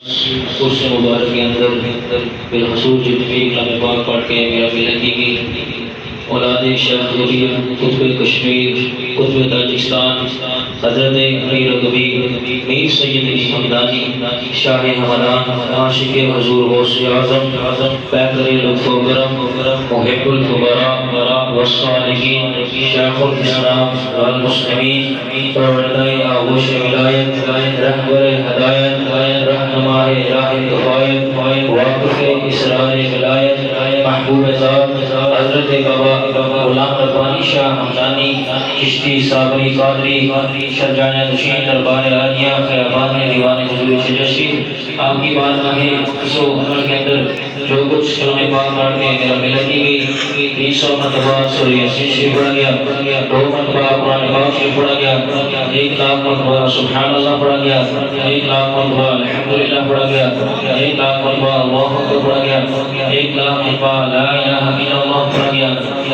اس مبارک کے اندر بالخصوص جتنے کلام پاک پڑھ کے میرا ملتی کی اولاد شیخ قطب کشمیر قطب تاجکستان حضرت امیر کبیر میر سید حمدانی شاہ ہمدان عاشق حضور غوث اعظم پیکر لطف و کرم محب الفقراء والصالحین شیخ الاسلام والمسلمین پروردگار آغوش ولایت رہبر ہدایت رہنما راہ کفایت واقف اسرار ولایت محبوب ذات حضرت بابا غلام ربانی شاہ حمدانی چشتی صابری قادری شرجانہ نشین دربار عالیہ خیابان دیوان حضور شجشی آپ کی بارگاہ اس عمر کے اندر جو کچھ کلمہ پاک پڑھ کے میرا ملتی گئی 300 مرتبہ سورہ یاسین شریف پڑھا گیا 2 مرتبہ قرآن پاک شریف پڑھا گیا 1 لاکھ مرتبہ سبحان اللہ پڑھا گیا 1 لاکھ مرتبہ الحمدللہ پڑھا گیا 1 لاکھ مرتبہ اللہ اکبر پڑھا گیا 1 لاکھ مرتبہ لا الہ الا اللہ پڑھا گیا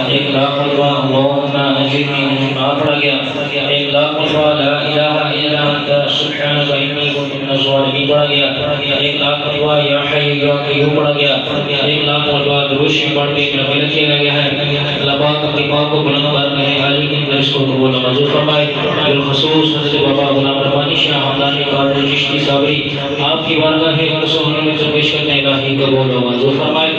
1 لاکھ مرتبہ اللہم اجرنی من النار پڑھا گیا 1 لاکھ مرتبہ لا الہ الا انت سبحانک انی کنت من الظالمین پڑھا گیا 1 لاکھ مرتبہ یا حی یا قیوم پڑھا گیا 1 لاکھ مرتبہ درود شریف پڑھ کے میرا ملت کیا گیا ہے اللہ پاک اپنی پاک کو بلند کرنے علی کی درس کو قبول منظور فرمائے بالخصوص حضرت بابا غلام ربانی شاہ حمدانی قادری چشتی صابری آپ کی بارگاہ ہے اور سو ہمیں سے پیش کرنے الہی قبول و منظور فرمائے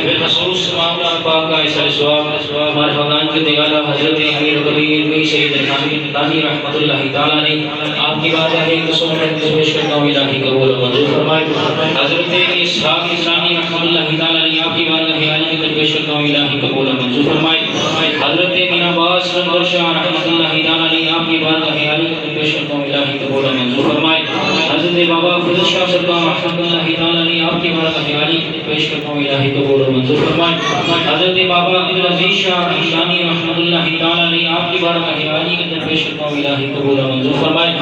بالخصوص تمام پاک کا احسان ثواب ہمارے خاندان کے دیالہ حضرت امیر کبیر میر سید حمدانی رحمۃ اللہ تعالی نے آپ کی بارگاہ ہے اور سو ہمیں سے پیش کرنے الہی قبول و منظور فرمائے حضرت اسحاق اسلامی رحمۃ اللہ تعالی نے آپ کی بارگاہ ہے علی کی پیش کرنے الہی قبول و منظور فرمائے حضرت مینا باز سرور شاہ رحمۃ اللہ تعالی نے آپ کی بارگاہ ہے علی کی پیش کرنے الہی قبول و منظور فرمائے حضرت بابا فضل شاہ سرکار رحمۃ اللہ تعالی نے آپ کی بارگاہ ہے علی کی پیش کرنے الہی قبول و منظور فرمائے حضرت بابا عبدالعزیز شاہ حمدانی رحمۃ اللہ تعالی نے آپ کی بارگاہ ہے علی کی پیش کرنے الہی قبول و منظور فرمائے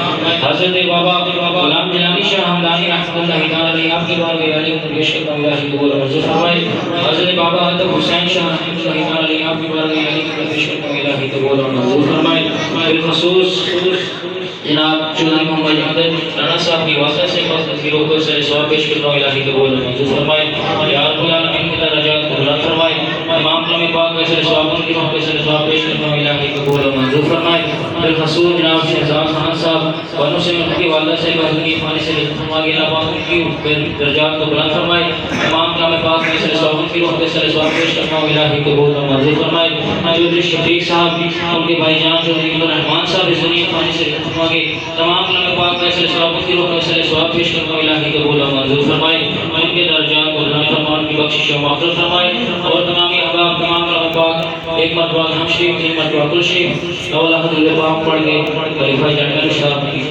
حضرت بابا غلام جنانی شاہ حمدانی رحمۃ اللہ تعالی نے آپ کی بارگاہ ہے علی کی پیش کرنے الہی قبول و منظور فرمائے حضرت بابا حسین شاہ رحمۃ اللہ تعالی نے آپ کی بارگاہ ہے علی کی پیش کرنے الہی قبول و منظور فرمائے بالخصوص جناب چودھری محمد احمد رانا صاحب کی واسطہ سے تذکیروں کو سر ثواب پیش کرنا الہی قبول و منظور فرمائے یا رب العالمین کی درجات کو بلند فرمائے تمام کلام پاک کے سر ثواب کی روح کے سر ثواب پیش کرنا الہی قبول و منظور فرمائے بالخصوص جناب شہزاد خان صاحب بانو سے ان کی والدہ سے بہترین فانی سے فرما کے اللہ پاک کی درجات کو بلند فرمائے تمام کلام پاک کے سر ثواب کی روح کے سر ثواب پیش کرنا الہی قبول و منظور فرمائے چودھری شفیق صاحب ان کے بھائی جان چودھری عبدالرحمان صاحب اس دنیا فانی سے فرما کے تمام کلام پاک کا سر ثواب کی روح کا سر ثواب پیش کرنا الہی قبول و منظور فرمائے ان کے درجات کو بلند فرمان کی بخشش و مغفرت فرمائے اور تمام احباب تمام کلام پاک ایک مرتبہ ہم شریف 3 مرتبہ کل شریف اول حضرت پاک پڑھ کے خلیفہ جنرل صاحب کی